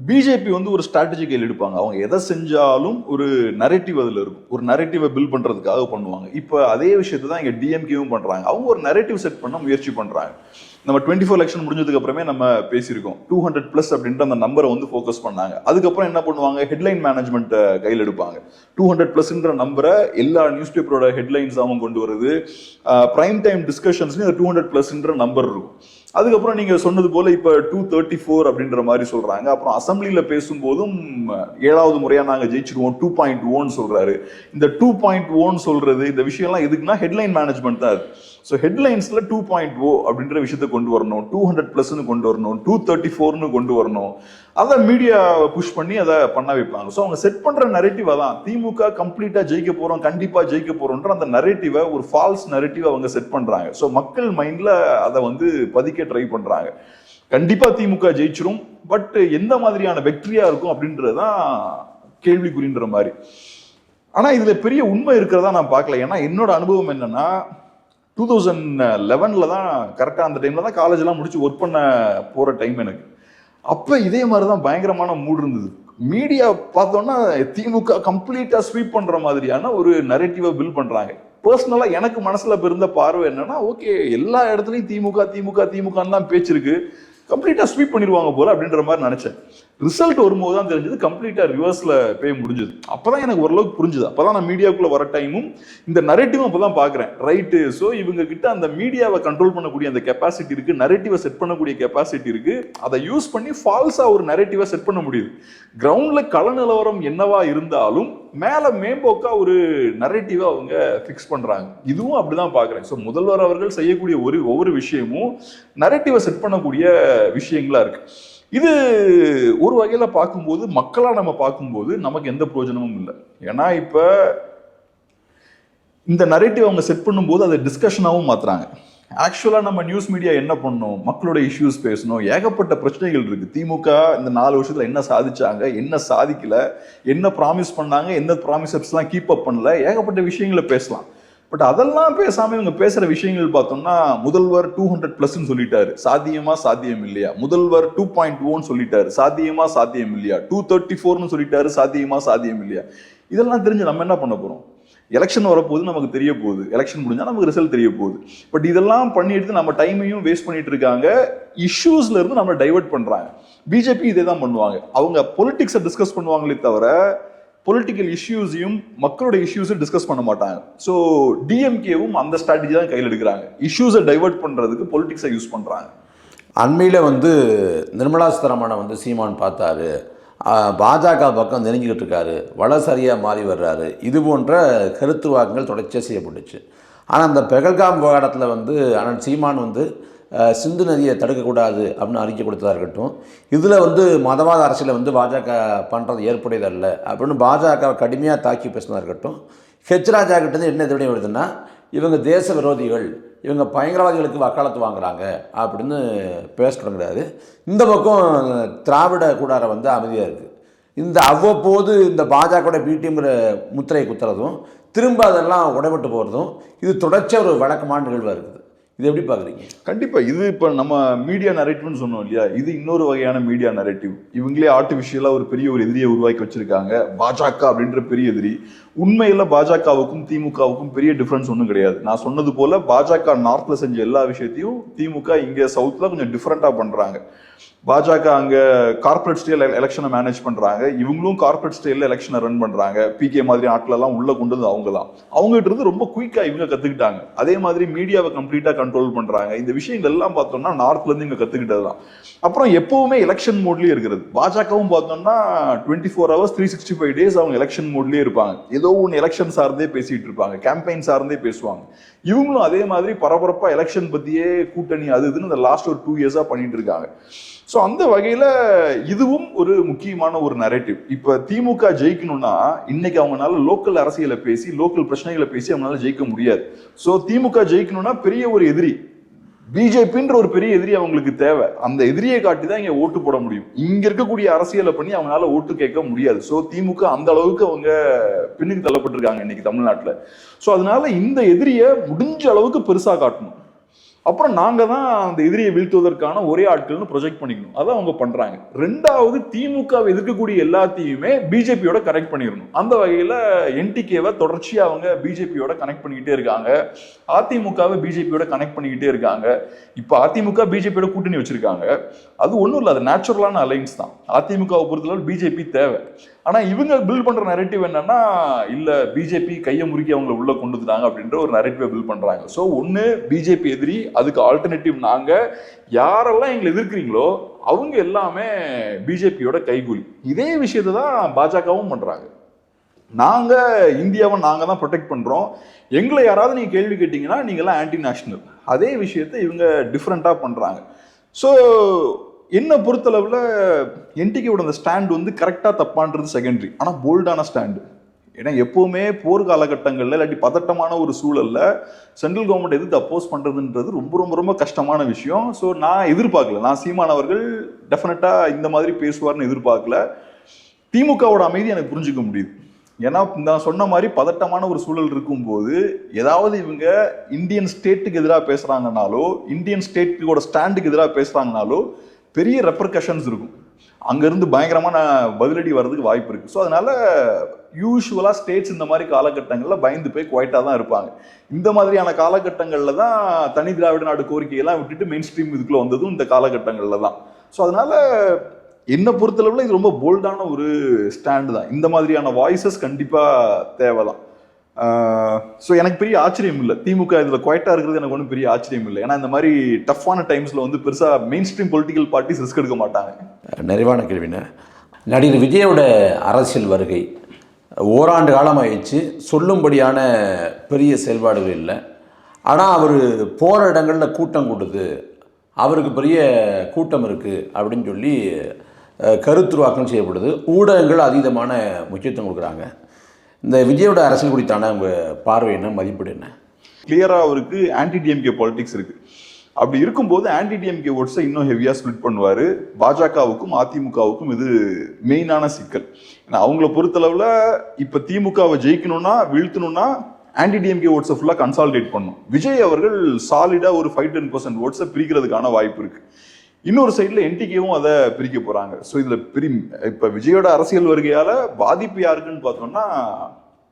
பிஜேபி வந்து ஒரு ஸ்ட்ராட்டஜி கையில் எடுப்பாங்க. அவங்க எதை செஞ்சாலும் ஒரு நரேட்டிவ் அதில் இருக்கும். ஒரு நரேட்டிவை பில்ட் பண்றதுக்காக பண்ணுவாங்க. இப்போ அதே விஷயத்தை தான் இங்கே டிஎம்கேவும் பண்றாங்க. அவங்க ஒரு நரேட்டிவ் செட் பண்ண முயற்சி பண்றாங்க. நம்ம 24 எலெக்ஷன் முடிஞ்சதுக்கு அப்புறமே நம்ம பேசியிருக்கோம். 200+ அப்படின்ற அந்த நம்பரை வந்து ஃபோக்கஸ் பண்ணாங்க. அதுக்கப்புறம் என்ன பண்ணுவாங்க, ஹெட்லைன் மேனேஜ்மெண்ட் கையில் எடுப்பாங்க. 200+ன்ற நம்பரை எல்லா நியூஸ் பேப்பரோட ஹெட்லைன்ஸ் அவங்க கொண்டு வருது. பிரைம் டைம் டிஸ்கஷன்ஸ்ல 200+ன்ற நம்பர் இருக்கும். அதுக்கப்புறம் நீங்க சொன்னது போல இப்ப 234 அப்படின்ற மாதிரி சொல்றாங்க. அப்புறம் அசம்பிளியில பேசும்போதும் 7வது முறையா நாங்க ஜெயிச்சிருவோம் 2.1 சொல்றாரு. இந்த 2.1 சொல்றது, இந்த விஷயம்லாம் எதுக்குன்னா ஹெட்லைன் மேனேஜ்மெண்ட் தான் அது. ஸோ ஹெட்லைன்ஸ்ல 2.0 அப்படின்ற விஷயத்த கொண்டு வரணும், 200+ன்னு கொண்டு வரணும், 234ன்னு கொண்டு வரணும். அதை மீடியா புஷ் பண்ணி அதை பண்ண வைப்பாங்க. ஸோ அவங்க செட் பண்ற நரேட்டிவா தான் திமுக கம்ப்ளீட்டா ஜெயிக்க போறோம், கண்டிப்பா ஜெயிக்க போறோம்ன்ற அந்த நரேட்டிவை, ஒரு ஃபால்ஸ் நரேட்டிவ் அவங்க செட் பண்றாங்க. ஸோ மக்கள் மைண்ட்ல அதை வந்து பதிக்க ட்ரை பண்றாங்க. கண்டிப்பா திமுக ஜெயிச்சிரும், பட் எந்த மாதிரியான வெற்றியா இருக்கும் அப்படின்றதுதான் கேள்விக்குறின்ற மாதிரி. ஆனா இதுல பெரிய உண்மை இருக்கிறதா நான் பார்க்கல. ஏன்னா என்னோட அனுபவம் என்னன்னா, 2011 தான் கரெக்டா அந்த டைம்ல தான் காலேஜ் எல்லாம் முடிச்சு ஒர்க் பண்ண போற டைம் எனக்கு. அப்ப இதே மாதிரிதான் பயங்கரமான மூட் இருந்தது. மீடியா பார்த்தோம்னா திமுக கம்ப்ளீட்டா ஸ்வீப் பண்ற மாதிரியான ஒரு நரேட்டிவை பில்ட் பண்றாங்க. பர்சனலா எனக்கு மனசுல இருந்த பார்வை என்னன்னா, ஓகே எல்லா இடத்துலயும் திமுக திமுக திமுகன்னு தான் பேச்சு இருக்கு, கம்ப்ளீட்டா ஸ்வீப் பண்ணிடுவாங்க போல அப்படின்ற மாதிரி நினைச்சேன். ரிசல்ட் வரும்போது தான் தெரிஞ்சது கம்ப்ளீட்டா ரிவர்ஸ்ல போய் முடிஞ்சது. அப்பதான் எனக்கு ஓரளவுக்கு புரிஞ்சுது. அப்பதான் நான் மீடியாவுக்குள்ள வர டைமும் இந்த நரேட்டிவும் அப்பதான் பாக்குறேன். ரைட்டு, ஸோ இவங்க கிட்ட அந்த மீடியாவை கண்ட்ரோல் பண்ணக்கூடிய அந்த கெப்பாசிட்டி இருக்கு, நரேட்டிவை செட் பண்ணக்கூடிய கெப்பாசிட்டி இருக்கு. அதை யூஸ் பண்ணி ஃபால்ஸா ஒரு நரேட்டிவை செட் பண்ண முடியுது. கிரவுண்ட்ல கள நிலவரம் என்னவா இருந்தாலும் மேல மேம்போக்கா ஒரு நரேட்டிவை அவங்க பிக்ஸ் பண்றாங்க. இதுவும் அப்படிதான் பாக்குறேன். ஸோ முதல்வர் அவர்கள் செய்யக்கூடிய ஒவ்வொரு விஷயமும் நரேட்டிவை செட் பண்ணக்கூடிய விஷயங்களா இருக்கு. இது ஒரு வகையில பார்க்கும்போது, மக்களா நம்ம பார்க்கும்போது நமக்கு எந்த பிரயோஜனமும் இல்லை. ஏன்னா இப்ப இந்த நரேட்டிவ் அவங்க செட் பண்ணும்போது அதை டிஸ்கஷனாகவும் மாத்துறாங்க. ஆக்சுவலா நம்ம நியூஸ் மீடியா என்ன பண்ணணும், மக்களோட இஷ்யூஸ் பேசணும். ஏகப்பட்ட பிரச்சனைகள் இருக்கு. திமுக இந்த 4 வருஷத்துல என்ன சாதிச்சாங்க, என்ன சாதிக்கல, என்ன ப்ராமிஸ் பண்ணாங்க, என்ன ப்ராமிசஸ் எல்லாம் கீப் அப் பண்ணல, ஏகப்பட்ட விஷயங்களை பேசலாம். பட் அதெல்லாம் பேசாம இவங்க பேசுற விஷயங்கள் பார்த்தோம்னா, முதல்வர் 200+ன்னு சொல்லிட்டாரு, சாத்தியமா சாத்தியம் இல்லையா? முதல்வர் 2.1 சொல்லிட்டாரு, சாத்தியமா சாத்தியம் இல்லையா? 234ன்னு சொல்லிட்டாரு, சாத்தியமா சாத்தியம் இல்லையா? இதெல்லாம் தெரிஞ்சு நம்ம என்ன பண்ண போறோம்? எலெக்ஷன் வரப்போகுது, நமக்கு தெரிய போகுது. எலெக்ஷன் முடிஞ்சா நமக்கு ரிசல்ட் தெரிய போகுது. பட் இதெல்லாம் பண்ணி எடுத்து நம்ம டைமையும் வேஸ்ட் பண்ணிட்டு இருக்காங்க. இஷ்யூஸ்ல இருந்து நம்ம டைவர்ட் பண்றாங்க. பிஜேபி இதே தான் பண்ணுவாங்க. அவங்க பொலிட்டிக்ஸை டிஸ்கஸ் பண்ணுவாங்களே தவிர பொலிட்டிக்கல் இஷ்யூஸையும் மக்களோட இஷ்யூஸை டிஸ்கஸ் பண்ண மாட்டாங்க. ஸோ டிஎம்கேவும் அந்த ஸ்ட்ராட்டஜி தான் கையில் எடுக்கிறாங்க. இஷ்யூஸை டைவர்ட் பண்றதுக்கு பொலிட்டிக்ஸை யூஸ் பண்றாங்க. அண்மையில் வந்து நிர்மலா சீதாராமனை வந்து சீமான் பார்த்தாரு, பாஜக பக்கம் நெருங்கிக்கிட்டு இருக்காரு, வலசரியாக மாறி வர்றாரு, இது போன்ற கருத்து வாக்குகள் தொடர்ச்சியாக செய்யப்பட்டுச்சு. ஆனால் அந்த பெஹல்காம் விவகாரத்தில் வந்து அண்ணன் சீமான் வந்து சிந்து நதியை தடுக்கக்கூடாது அப்படின்னு அறிக்கை கொடுத்ததாக இருக்கட்டும், இதில் வந்து மதவாத அரசியலை வந்து பாஜக பண்ணுறது ஏற்புடையதல்ல அப்படின்னு பாஜகவை கடுமையாக தாக்கி பேசினதாக இருக்கட்டும், ஹெச் ராஜா கிட்டேருந்து என்ன எதிர்வினை வருதுன்னா, இவங்க தேச விரோதிகள், இவங்க பயங்கரவாதிகளுக்கு வக்காலத்து வாங்குறாங்க அப்படின்னு பேச தொடங்குறாரு. இந்த பக்கம் திராவிட கூடாரம் வந்து அமைதியாக இருக்குது. இந்த அவ்வப்போது இந்த பாஜகவோட பிடிஎம்ங்கிற முத்திரையை குத்துறதும் திரும்ப அதெல்லாம் உடைபட்டு போகிறதும் இது தொடர்ச்சியாக ஒரு வழக்கமான நிகழ்வாக இருக்குது. இது எப்படி பார்க்குறீங்க? கண்டிப்பா இது இப்போ நம்ம மீடியா நரேட்டிவ்னு சொன்னோம் இல்லையா, இது இன்னொரு வகையான மீடியா நரேட்டிவ். இவங்களே ஆர்டிஃபிஷியலாக ஒரு பெரிய ஒரு எதிரியை உருவாக்கி வச்சிருக்காங்க, பாஜக அப்படின்ற பெரிய எதிரி. உண்மையில பாஜகவுக்கும் திமுகவுக்கும் பெரிய டிஃபரன்ஸ் ஒன்றும் கிடையாது. நான் சொன்னது போல பாஜக நார்த்ல செஞ்ச எல்லா விஷயத்தையும் திமுக இங்க சவுத்ல கொஞ்சம் டிஃப்ரெண்டா பண்றாங்க. பாஜக அங்க கார்பரேட் ஸ்டைல் எலெக்ஷனை மேனேஜ் பண்றாங்க, இவங்களும் கார்பரேட் ஸ்டைல்ல எலெக்ஷனை ரன் பண்றாங்க. பிகே மாதிரி ஆட்கள் எல்லாம் உள்ள கொண்டு வந்து அவங்க தான், அவங்ககிட்ட இருந்து ரொம்ப குயிக்கா இவங்க கத்துக்கிட்டாங்க. அதே மாதிரி மீடியாவை கம்ப்ளீட்டா கண்ட்ரோல் பண்றாங்க. இந்த விஷயங்கள் எல்லாம் பார்த்தோம்னா நார்த்ல இருந்து இங்க கத்துக்கிட்டது தான். அப்புறம் எப்பவுமே எலெக்ஷன் மோட்லயே இருக்கிறது. பாஜகவும் பார்த்தோம்னா 24 hours 365 days அவங்க எலெக்ஷன் மோட்லயே இருப்பாங்க. ஏதோ ஒன்று எலெக்ஷன் சார்ந்தே பேசிட்டு இருப்பாங்க, கேம்பெயின் சார்ந்தே பேசுவாங்க. இவங்களும் அதே மாதிரி பரபரப்பா எலெக்ஷன் பத்தியே கூட்டணி அது இதுன்னு இந்த லாஸ்ட் ஒரு 2 years பண்ணிட்டு இருக்காங்க. ஸோ அந்த வகையில இதுவும் ஒரு முக்கியமான ஒரு நரேட்டிவ். இப்ப திமுக ஜெயிக்கணும்னா இன்னைக்கு அவங்களால லோக்கல் அரசியலை பேசி லோக்கல் பிரச்சனைகளை பேசி அவங்களால ஜெயிக்க முடியாது. ஸோ திமுக ஜெயிக்கணும்னா பெரிய ஒரு எதிரி பிஜேபின்ற ஒரு பெரிய எதிரி அவங்களுக்கு தேவை. அந்த எதிரியை காட்டி தான் இங்க ஓட்டு போட முடியும். இங்க இருக்கக்கூடிய அரசியலை பண்ணி அவங்களால ஓட்டு கேட்க முடியாது. ஸோ திமுக அந்த அளவுக்கு அவங்க பின்னுக்கு தள்ளப்பட்டிருக்காங்க இன்னைக்கு தமிழ்நாட்டில். ஸோ அதனால இந்த எதிரியை முடிஞ்ச அளவுக்கு பெருசா காட்டணும். அப்புறம் நாங்க தான் அந்த எதிரியை வீழ்த்துவதற்கான ஒரே ஆட்கள்னு ப்ரொஜெக்ட் பண்ணிக்கணும். அதான் அவங்க பண்றாங்க. ரெண்டாவது, திமுகவை எதிர்க்கக்கூடிய எல்லாத்தையுமே பிஜேபியோட கனெக்ட் பண்ணிடணும். அந்த வகையில என்டிகேவை தொடர்ச்சியா அவங்க பிஜேபியோட கனெக்ட் பண்ணிக்கிட்டே இருக்காங்க, அதிமுகவை பிஜேபியோட கனெக்ட் பண்ணிக்கிட்டே இருக்காங்க. இப்ப அதிமுக பிஜேபியோட கூட்டணி வச்சிருக்காங்க. அது ஒன்றும் இல்லை, அது நேச்சுரலான அலைன்ஸ் தான். அதிமுகவை பொறுத்தளவு பிஜேபி தேவை. ஆனா இவங்க பில்ட் பண்ற நரேட்டிவ் என்னன்னா, இல்ல பிஜேபி கையை முறுக்கி அவங்களை உள்ள கொண்டு வந்துட்டாங்க அப்படின்ற ஒரு நரேட்டிவை பில்ட் பண்றாங்க. ஸோ ஒன்னு பிஜேபி எதிரி, அதுக்கு ஆல்டர்னேட்டிவ் நாங்க. யாரெல்லாம் எங்களை எதிர்க்கிறீங்களோ அவங்க எல்லாமே பிஜேபியோட கைகூலி. இதே விஷயத்தை தான் பாஜகவும் பண்றாங்க. நாங்க இந்தியாவை நாங்க தான் ப்ரொடெக்ட் பண்றோம், எங்களை யாராவது நீங்க கேள்வி கேட்டீங்கன்னா நீங்க எல்லாம் ஆன்டி நேஷனல். அதே விஷயத்தை இவங்க டிஃப்ரெண்டா பண்றாங்க. ஸோ என்ன பொறுத்தளவில் என்டிகேவோட அந்த ஸ்டாண்ட் வந்து கரெக்டாக தப்பான்றது செகண்டரி, ஆனால் போல்டான ஸ்டாண்டு. ஏன்னா எப்போவுமே போர் காலகட்டங்களில் இல்லாட்டி பதட்டமான ஒரு சூழலில் சென்ட்ரல் கவர்மெண்ட் எதிர்த்து அப்போஸ் பண்ணுறதுன்றது ரொம்ப ரொம்ப ரொம்ப கஷ்டமான விஷயம். ஸோ நான் எதிர்பார்க்கல, நான் சீமான் அவர்கள் டெஃபினட்டாக இந்த மாதிரி பேசுவார்னு எதிர்பார்க்கல. திமுகவோட அமைதி எனக்கு புரிஞ்சுக்க முடியுது. ஏன்னா நான் சொன்ன மாதிரி பதட்டமான ஒரு சூழல் இருக்கும்போது ஏதாவது இவங்க இந்தியன் ஸ்டேட்டுக்கு எதிராக பேசுகிறாங்கனாலோ இந்தியன் ஸ்டேட்டோட ஸ்டாண்டுக்கு எதிராக பேசுகிறாங்கனாலோ பெரிய ரெப்பர்கஷன்ஸ் இருக்கும். அங்கேருந்து பயங்கரமான பதிலடி வர்றதுக்கு வாய்ப்பு இருக்குது. ஸோ அதனால யூஸ்வலாக ஸ்டேட்ஸ் இந்த மாதிரி காலகட்டங்களில் பயந்து போய் குவைட்டாக தான் இருப்பாங்க. இந்த மாதிரியான காலகட்டங்களில் தான் தனி திராவிட நாடு கோரிக்கையெல்லாம் விட்டுட்டு மெயின் ஸ்ட்ரீம் இதுக்குள்ள வந்ததும் இந்த காலகட்டங்களில் தான். ஸோ அதனால என்னை பொறுத்தளவில் இது ரொம்ப போல்டான ஒரு ஸ்டாண்டு தான். இந்த மாதிரியான வாய்ஸஸ் கண்டிப்பாக தேவை தான். ஸோ எனக்கு பெரிய ஆச்சரியம் இல்லை திமுக இதில் குவைட்டாக இருக்கிறது. எனக்கு ஒன்றும் பெரிய ஆச்சரியம் இல்லை. ஏன்னா இந்த மாதிரி டஃப்பான டைம்ஸில் வந்து பெருசாக main stream political parties risk எடுக்க மாட்டாங்க. நிறைவான கேள்வினா, நடிகர் விஜயோட அரசியல் வருகை ஓராண்டு காலம் ஆயிடுச்சு, சொல்லும்படியான பெரிய செயல்பாடுகள் இல்லை. ஆனால் அவர் போகிற இடங்களில் கூட்டம் கூட்டுது, அவருக்கு பெரிய கூட்டம் இருக்குது அப்படின்னு சொல்லி கருத்துருவாக்கம் செய்யப்படுது. ஊடகங்கள் அதீதமான முக்கியத்துவம் கொடுக்குறாங்க. இந்த விஜயோட அரசியல் குறித்தான உங்கள் பார்வை என்ன, மதிப்பீடு என்ன? கிளியராக அவருக்கு ஆன்டி டிஎம்கே பாலிடிக்ஸ் இருக்குது. அப்படி இருக்கும்போது ஆன்டி டிஎம்கே ஓட்ஸை இன்னும் ஹெவியாக ஸ்பிளிட் பண்ணுவார். பாஜகவுக்கும் அதிமுகவுக்கும் இது மெயினான சிக்கல். ஏன்னா அவங்கள பொறுத்தளவில் இப்போ திமுகவை ஜெயிக்கணும்னா வீழ்த்தணும்னா ஆன்டி டிஎம்கே ஓட்ஸை ஃபுல்லாக கன்சாலிடேட் பண்ணும். விஜய் அவர்கள் சாலிடாக ஒரு 5-10% ஓட்ஸை பிரிக்கிறதுக்கான வாய்ப்பு இருக்குது. இன்னொரு சைடில் என்டிகேவும் அதை பிரிக்க போகிறாங்க. ஸோ இதில் இப்போ விஜயோட அரசியல் வருகையால் பாதிப்பு யாருக்குன்னு பார்த்தோம்னா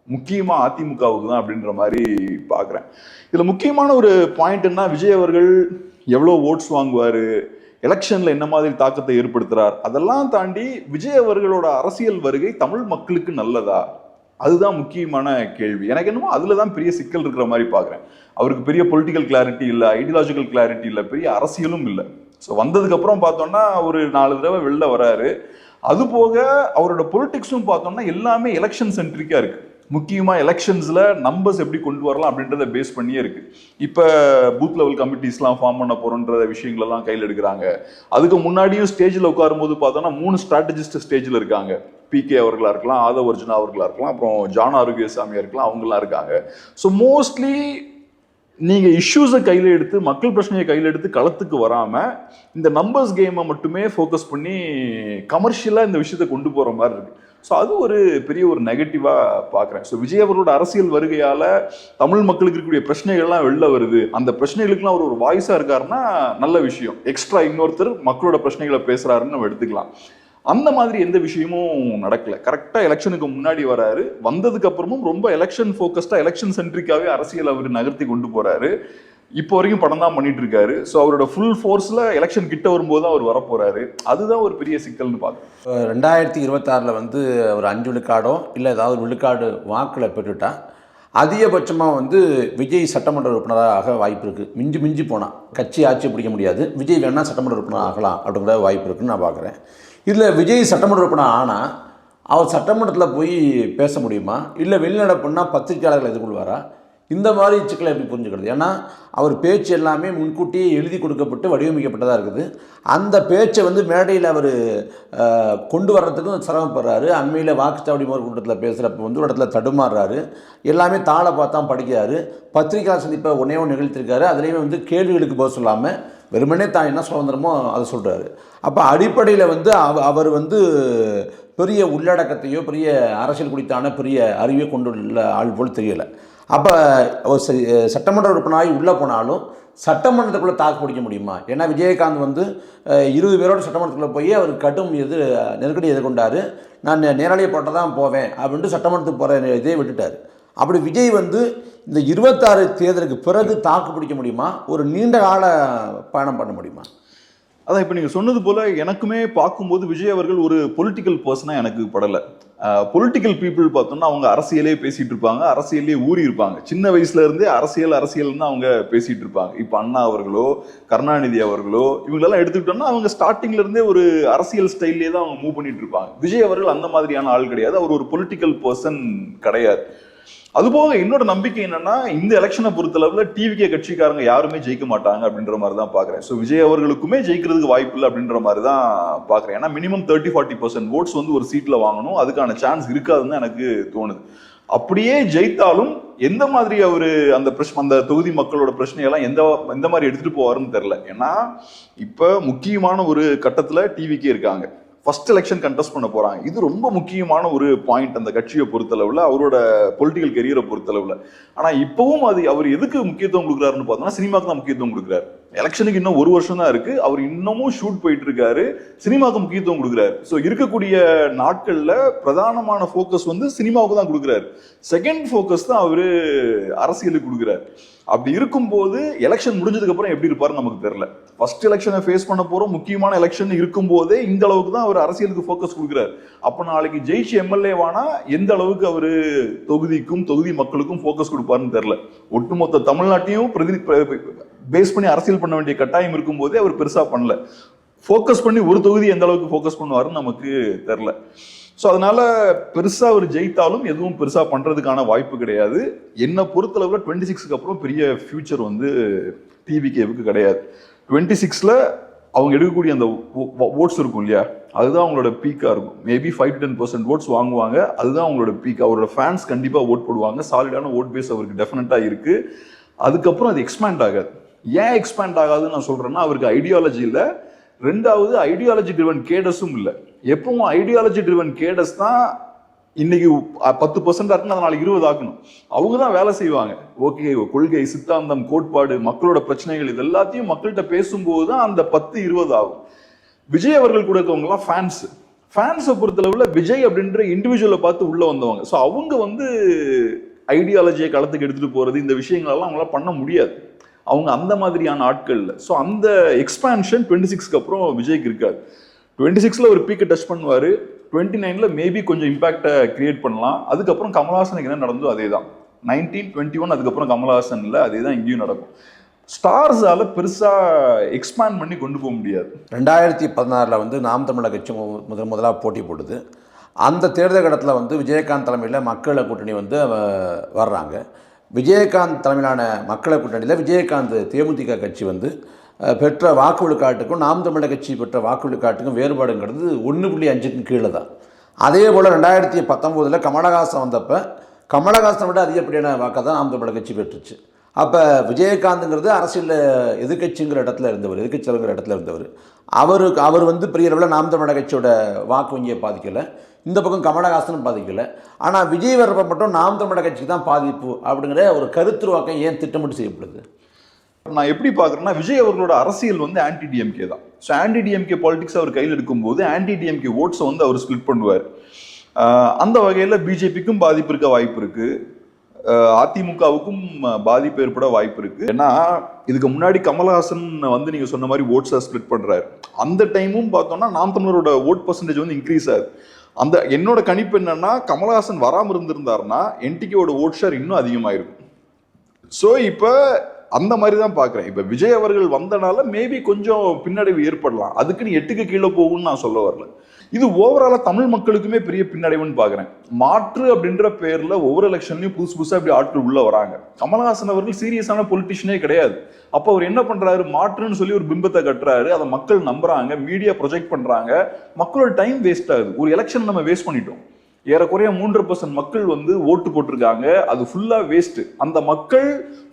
முக்கியமாக அதிமுகவுக்கு தான் அப்படின்ற மாதிரி பார்க்குறேன். இதில் முக்கியமான ஒரு பாயிண்ட்னா, விஜய் அவர்கள் எவ்வளோ ஓட்ஸ் வாங்குவார், எலெக்ஷனில் என்ன மாதிரி தாக்கத்தை ஏற்படுத்துகிறார், அதெல்லாம் தாண்டி விஜய் அவர்களோட அரசியல் வருகை தமிழ் மக்களுக்கு நல்லதா, அதுதான் முக்கியமான கேள்வி. எனக்கு என்னமோ அதில் தான் பெரிய சிக்கல் இருக்கிற மாதிரி பார்க்குறேன். அவருக்கு பெரிய பொலிட்டிக்கல் கிளாரிட்டி இல்லை, ஐடியாலஜிக்கல் கிளாரிட்டி இல்லை, பெரிய அரசியலும் இல்லை. ஸோ வந்ததுக்கப்புறம் பார்த்தோம்னா ஒரு 4 தடவை வெளில வராரு. அது போக அவரோட பொலிட்டிக்ஸும் பார்த்தோம்னா எல்லாமே எலெக்ஷன் சென்ட்ரிக்காக இருக்குது. முக்கியமாக எலெக்ஷன்ஸில் நம்பர்ஸ் எப்படி கொண்டு வரலாம் அப்படின்றத பேஸ் பண்ணியே இருக்குது. இப்போ பூத் லெவல் கமிட்டிஸ்லாம் ஃபார்ம் பண்ண போகிறோன்ற விஷயங்களெல்லாம் கையில் எடுக்கிறாங்க. அதுக்கு முன்னாடியும் ஸ்டேஜில் உட்காரும்போது பார்த்தோன்னா 3 ஸ்ட்ராட்டஜிஸ்ட் ஸ்டேஜில் இருக்காங்க. பிகே அவர்களாக இருக்கலாம், ஆதவ் அர்ஜுனா அவர்களாக இருக்கலாம், அப்புறம் ஜான் ஆரோக்கியசாமியாக இருக்கலாம், அவங்களாம் இருக்காங்க. ஸோ மோஸ்ட்லி நீங்க இஷ்யூஸை கையில எடுத்து மக்கள் பிரச்சனையை கையில எடுத்து களத்துக்கு வராம இந்த நம்பர்ஸ் கேமை மட்டுமே ஃபோக்கஸ் பண்ணி கமர்ஷியலா இந்த விஷயத்தை கொண்டு போற மாதிரி இருக்கு. ஸோ அது ஒரு பெரிய ஒரு நெகட்டிவா பார்க்குறேன். ஸோ விஜய் அவர்களோட அரசியல் வருகையால தமிழ் மக்களுக்கு இருக்கக்கூடிய பிரச்சனைகள்லாம் வெளில வருது, அந்த பிரச்சனைகளுக்குலாம் அவர் ஒரு வாய்ஸா இருக்காருன்னா நல்ல விஷயம். எக்ஸ்ட்ரா இன்னொருத்தர் மக்களோட பிரச்சனைகளை பேசுறாருன்னு நம்ம எடுத்துக்கலாம். அந்த மாதிரி எந்த விஷயமும் நடக்கல. கரெக்டாக எலெக்ஷனுக்கு முன்னாடி வராரு, வந்ததுக்கு அப்புறமும் ரொம்ப எலெக்ஷன் ஃபோக்கஸ்டா எலெக்ஷன் சென்ட்ரிக்காவே அரசியல் அவர் நகர்த்தி கொண்டு போறாரு. இப்போ வரைக்கும் படம் தான் பண்ணிட்டு இருக்காரு. ஸோ அவரோட ஃபுல் ஃபோர்ஸ்ல எலெக்ஷன் கிட்ட வரும்போது தான் அவர் வரப்போறாரு. அதுதான் ஒரு பெரிய சிக்கல்னு பார்க்குறேன். 2026 வந்து ஒரு 5 விழுக்காடோ இல்லை ஏதாவது ஒரு விழுக்காடு வாக்கில் பெற்றுட்டா அதிகபட்சமாக வந்து விஜய் சட்டமன்ற உறுப்பினராக வாய்ப்பு இருக்குது. மிஞ்சி மிஞ்சி போனால் கட்சி ஆட்சி பிடிக்க முடியாது, விஜய் வேணால் சட்டமன்ற உறுப்பினர் ஆகலாம் அப்படிங்கிற வாய்ப்பு இருக்குன்னு நான் பார்க்குறேன். இதில் விஜய் சட்டமன்ற உறுப்பினர் ஆனால் அவர் சட்டமன்றத்தில் போய் பேச முடியுமா, இல்லை வெளிநடப்புன்னா பத்திரிகையாளர்கள் எதிர்கொள்வாரா, இந்த மாதிரி சிக்கலை எப்படி புரிஞ்சுக்கிறது? ஏன்னா அவர் பேச்சு எல்லாமே முன்கூட்டியே எழுதி கொடுக்கப்பட்டு வடிவமைக்கப்பட்டதாக இருக்குது. அந்த பேச்சை வந்து மேடையில் அவர் கொண்டு வர்றதுக்கும் சிரமப்படுறாரு. அண்மையில் வாக்குச்சாவடி மோர் கூட்டத்தில் பேசுகிறப்ப வந்து ஒரு இடத்துல தடுமாறுறாரு. எல்லாமே தாளை பார்த்தா படிக்கிறாரு. பத்திரிகையாளர் சந்திப்பை ஒன்றே நிகழ்த்திருக்காரு. அதுலேயுமே வந்து கேள்விகளுக்கு பதில் சொல்லாமல் வெறுமனே தான் என்ன சுதந்திரமோ அதை சொல்கிறாரு. அப்போ அடிப்படையில் வந்து அவர் வந்து பெரிய உள்ளடக்கத்தையோ பெரிய அரசியல் குறித்தான பெரிய அறிவை கொண்டுள்ள ஆள் போல் தெரியலை. அப்போ ஒரு சட்டமன்ற உறுப்பினராகி உள்ளே போனாலும் சட்டமன்றத்துக்குள்ளே தாக்கு பிடிக்க முடியுமா? ஏன்னா விஜயகாந்த் வந்து 20 பேரோட சட்டமன்றத்துக்குள்ளே போய் அவர் கடும் நெருக்கடி எதிர்கொண்டார். நான் நேரடியாக போட்ட தான் போவேன் அப்படின்ட்டு சட்டமன்றத்துக்கு போகிற இதே விட்டுட்டார். அப்படி விஜய் வந்து இந்த 26 தேர்தலுக்கு பிறகு தாக்கு பிடிக்க முடியுமா? ஒரு நீண்ட கால பயணம் பண்ண முடியுமா? அதான் இப்போ நீங்கள் சொன்னது போல எனக்குமே பார்க்கும்போது விஜய் அவர்கள் ஒரு பொலிட்டிக்கல் பர்சனாக எனக்கு படலை. பொலிட்டிக்கல் பீப்புள் பார்த்தோம்னா அவங்க அரசியலே பேசிட்டு இருப்பாங்க, அரசியலே ஊறி இருப்பாங்க. சின்ன வயசுல இருந்தே அரசியல்னு அவங்க பேசிட்டு இருப்பாங்க. இப்போ அண்ணா அவர்களோ கருணாநிதி அவர்களோ இவங்களெல்லாம் எடுத்துக்கிட்டோம்னா அவங்க ஸ்டார்டிங்ல இருந்தே ஒரு அரசியல் ஸ்டைல்லே தான் அவங்க மூவ் பண்ணிட்டு இருப்பாங்க. விஜய் அவர்கள் அந்த மாதிரியான ஆள் கிடையாது, அவர் ஒரு பொலிட்டிக்கல் பர்சன் கிடையாது. அதுபோக என்னோட நம்பிக்கை என்னன்னா இந்த எலெக்ஷனை பொறுத்தளவுல டிவிகே கட்சிக்காரங்க யாருமே ஜெயிக்க மாட்டாங்க அப்படின்ற மாதிரி தான் பாக்குறேன். ஸோ விஜய் அவர்களுக்குமே ஜெயிக்கிறதுக்கு வாய்ப்பு இல்லை அப்படின்ற மாதிரி தான் பாக்குறேன். ஏன்னா மினிமம் 30-40% ஓட்ஸ் வந்து ஒரு சீட்ல வாங்கணும், அதுக்கான சான்ஸ் இருக்காதுன்னு எனக்கு தோணுது. அப்படியே ஜெயித்தாலும் எந்த மாதிரி அவரு அந்த தொகுதி மக்களோட பிரச்சனையெல்லாம் எந்த மாதிரி எடுத்துட்டு போவாருன்னு தெரியல. ஏன்னா இப்ப முக்கியமான ஒரு கட்டத்துல டிவிக்கே இருக்காங்க, ஃபர்ஸ்ட் எலெக்ஷன் கண்டெஸ்ட் பண்ண போறாங்க. இது ரொம்ப முக்கியமான ஒரு பாயிண்ட் அந்த கட்சியை பொறுத்தளவுல, அவரோட பொலிட்டிக்கல் கெரியரை பொறுத்தளவுல. ஆனா இப்பவும் அது அவர் எதுக்கு முக்கியத்துவம் கொடுக்குறாருன்னு பார்த்தோம்னா சினிமாக்கு தான் முக்கியத்துவம் கொடுக்குறாரு. எலெக்ஷனுக்கு இன்னும் 1 வருஷம் தான் இருக்கு, அவர் இன்னமும் ஷூட் போயிட்டு இருக்காரு, சினிமாவுக்கு முக்கியத்துவம் கொடுக்குறாரு. ஸோ இருக்கக்கூடிய நாட்கள்ல பிரதானமான ஃபோக்கஸ் வந்து சினிமாவுக்கு தான் கொடுக்குறாரு, செகண்ட் ஃபோக்கஸ் தான் அவரு அரசியலுக்கு கொடுக்குறாரு. அப்படி இருக்கும்போது எலெக்ஷன் முடிஞ்சதுக்கு அப்புறம் எப்படி இருப்பாருன்னு நமக்கு தெரியல. ஃபர்ஸ்ட் எலெக்ஷனை ஃபேஸ் பண்ண போறோம், முக்கியமான எலெக்ஷன் இருக்கும் போதே இந்த அளவுக்கு தான் அவர் அரசியலுக்கு ஃபோக்கஸ் கொடுக்குறாரு. அப்ப நாளைக்கு ஜெயிச்சு எம்எல்ஏவானா எந்த அளவுக்கு அவரு தொகுதிக்கும் தொகுதி மக்களுக்கும் ஃபோக்கஸ் கொடுப்பாருன்னு தெரியல. ஒட்டுமொத்த தமிழ்நாட்டையும் பேஸ் பண்ணி அரசியல் பண்ண வேண்டிய கட்டாயம் இருக்கும் போதே அவர் பெருசா பண்ணல. ஃபோக்கஸ் பண்ணி ஒரு தொகுதி எந்த அளவுக்கு ஃபோக்கஸ் பண்ணுவாருன்னு நமக்கு தெரியல. ஸோ அதனால பெருசா அவர் ஜெயித்தாலும் எதுவும் பெருசா பண்றதுக்கான வாய்ப்பு கிடையாது. என்னை பொறுத்தளவுல 26க்கு அப்புறம் பெரிய ஃபியூச்சர் வந்து டிவிகேவுக்கு கிடையாது. 26ல அவங்க எடுக்கக்கூடிய அந்த ஓட்ஸ் இருக்கும் இல்லையா, அதுதான் அவங்களோட பீக்கா இருக்கும். மேபி 5-10% ஓட்ஸ் வாங்குவாங்க, அதுதான் அவங்களோட பீக். அவரோட ஃபேன்ஸ் கண்டிப்பா ஓட் போடுவாங்க, சாலிடான ஓட் பேஸ் அவருக்கு டெஃபினட்டா இருக்கு. அதுக்கப்புறம் அது எக்ஸ்பேண்ட் ஆகாது. ஏன் எக்ஸ்பேண்ட் ஆகாதுன்னு நான் சொல்றேன்னா அவருக்கு ஐடியாலஜி இல்லை, ரெண்டாவது ஐடியாலஜி ட்ரிவன் கேடஸும் இல்லை. எப்பவும் ஐடியாலஜி ட்ரிவன் கேடஸ் தான் இன்னைக்கு 10% இருக்குன்னு அதை நாளைக்கு 20 ஆக்கணும். அவங்க தான் வேலை செய்வாங்க. ஓகே, கொள்கை, சித்தாந்தம், கோட்பாடு, மக்களோட பிரச்சனைகள் இது எல்லாத்தையும் மக்கள்கிட்ட பேசும்போது தான் அந்த 10-20 ஆகும். விஜய் அவர்கள் கூட இருக்கவங்கலாம் ஃபேன்ஸை பொறுத்தளவுல விஜய் அப்படின்ற இண்டிவிஜுவலை பார்த்து உள்ள வந்தவங்க. ஸோ அவங்க வந்து ஐடியாலஜியை களத்துக்கு எடுத்துட்டு போறது இந்த விஷயங்களெல்லாம் அவங்களால பண்ண முடியாது. அவங்க அந்த மாதிரியான ஆட்கள் இல்லை. ஸோ அந்த எக்ஸ்பான்ஷன் 26க்கு அப்புறம் விஜய்க்கு இருக்காது. 26ல ஒரு பீக்கை டச் பண்ணுவார், 29ல மேபி கொஞ்சம் இம்பாக்டை கிரியேட் பண்ணலாம். அதுக்கப்புறம் கமல்ஹாசனுக்கு என்ன நடந்தோ அதே தான். 19-21 அதுக்கப்புறம் கமல்ஹாசன் இல்லை, அதே தான் இங்கேயும் நடக்கும். ஸ்டார்ஸால பெருசா எக்ஸ்பேண்ட் பண்ணி கொண்டு போக முடியாது. 2016 வந்து நாம் தமிழர் கட்சி முதலாக போட்டி போடுது. அந்த தேர்தல் இடத்துல வந்து விஜயகாந்த் தலைமையில் மக்களை கூட்டணி வந்து வர்றாங்க. விஜயகாந்த் தலைமையிலான மக்களை கூட்டணியில் விஜயகாந்த் தேமுதிக கட்சி வந்து பெற்ற வாக்கு விழுக்காட்டுக்கும் நாம் தமிழர் கட்சி பெற்ற வாக்கு விழுக்காட்டுக்கும் வேறுபாடுங்கிறது 1.5க்கும் கீழே தான். அதே போல் 2019 கமலஹாசன் வந்தப்போ கமலஹாசனை விட அதிகப்படியான வாக்கை தான் நாம் தமிழர் கட்சி பெற்றுச்சு. அப்போ விஜயகாந்துங்கிறது அரசியலில் எதிர்க்கட்சிங்கிற இடத்துல இருந்தவர், எதிர்க்கட்சி தலைவர் இடத்துல இருந்தவர். அவர் வந்து பெரிய அளவில் நாம் தமிழர் கட்சியோட வாக்கு வங்கியை பாதிக்கலை, இந்த பக்கம் கமலஹாசனும் பாதிக்கலை. ஆனால் விஜய் வர்றப்ப மட்டும் நாம் தமிழர் கட்சிக்கு தான் பாதிப்பு அப்படிங்கிற ஒரு கருத்துருவாக்கம் ஏன் திட்டமிட்டு செய்யப்படுது? நான் எப்படி பார்க்குறேன்னா, விஜய் அவர்களோட அரசியல் வந்து ஆன்டி டிஎம்கே தான். ஸோ ஆன்டி டிஎம்கே பாலிடிக்ஸ் அவர் கையில் எடுக்கும்போது ஆன்டி டிஎம்கே ஓட்ஸை வந்து அவர் ஸ்பிளிட் பண்ணுவார். அந்த வகையில் பிஜேபிக்கும் பாதிப்பு இருக்க வாய்ப்பு இருக்கு, அதிமுகவுக்கும் பாதிப்பு ஏற்பட வாய்ப்பு இருக்கு. ஏன்னா இதுக்கு முன்னாடி கமலஹாசன் வந்து நீங்க சொன்ன மாதிரி ஓட்ஸை ஸ்பிளிட் பண்றாரு. அந்த டைமும் பார்த்தோம்னா நாம் தமிழரோட ஓட் பர்சன்டேஜ் வந்து இன்க்ரீஸ் ஆகுது. அந்த என்னோட கணிப்பு என்னன்னா, கமலஹாசன் வராமல் இருந்திருந்தாருன்னா என்டிகேவோட ஓட் ஷேர் இன்னும் அதிகமாயிருக்கும். ஸோ இப்போ அந்த மாதிரி தான் பார்க்குறேன். இப்போ விஜய் அவர்கள் வந்தனால மேபி கொஞ்சம் பின்னடைவு ஏற்படலாம், அதுக்குன்னு 8க்கு கீழே போகும்னு நான் சொல்ல வரல. இது ஓவராலாக தமிழ் மக்களுக்குமே பெரிய பின்னடைவுன்னு பார்க்குறேன். மாற்று அப்படின்ற பேரில் ஒவ்வொரு எலெக்ஷன்லையும் புதுசு புதுசாக இப்படி ஆட்கள் உள்ளே வராங்க. கமலஹாசன் அவர்கள் சீரியஸான பொலிட்டிஷியனே கிடையாது. அப்போ அவர் என்ன பண்ணுறாரு, மாற்றுன்னு சொல்லி ஒரு பிம்பத்தை கட்டுறாரு, அதை மக்கள் நம்புறாங்க, மீடியா ப்ரொஜெக்ட் பண்ணுறாங்க, மக்களோட டைம் வேஸ்ட் ஆகுது. ஒரு எலெக்ஷன் நம்ம வேஸ்ட் பண்ணிட்டோம். ஏறக்குறைய 3% மக்கள் வந்து ஓட்டு போட்டிருக்காங்க, அது ஃபுல்லாக வேஸ்ட்டு. அந்த மக்கள்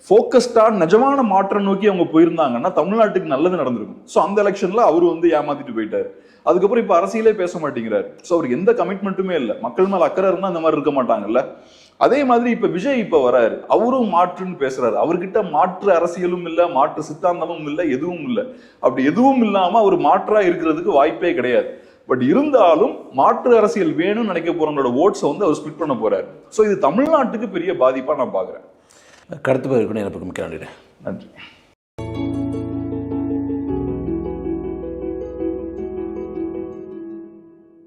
ஃபோக்கஸ்டாக நிஜமான மாற்றம் நோக்கி அவங்க போயிருந்தாங்கன்னா தமிழ்நாட்டுக்கு நல்லது நடந்திருக்கும். ஸோ அந்த எலெக்ஷனில் அவர் வந்து ஏமாத்திட்டு போயிட்டார். அதுக்கப்புறம் இப்போ அரசியலே பேச மாட்டேங்கிறார். ஸோ அவருக்கு எந்த கமிட்மெண்ட்டுமே இல்லை. மக்கள் மேலே அக்கறை இருந்தால் அந்த மாதிரி இருக்க மாட்டாங்கல்ல. அதே மாதிரி இப்போ விஜய் இப்போ வராரு, அவரும் மாற்றுன்னு பேசுறாரு. அவர்கிட்ட மாற்று அரசியலும் இல்லை, மாற்று சித்தாந்தமும் இல்லை, எதுவும் இல்லை. அப்படி எதுவும் இல்லாமல் அவர் மாற்றா இருக்கிறதுக்கு வாய்ப்பே கிடையாது. பட் இருந்தாலும் மாற்று அரசியல் வேணும்னு நினைக்க போறவங்களோட ஓட்ஸை வந்து அவர் ஸ்பிளிட் பண்ண போறாரு. ஸோ இது தமிழ்நாட்டுக்கு பெரிய பாதிப்பா நான் பார்க்குறேன். கருத்து பதிவு எனக்கு மிக்க நன்றி. நன்றி.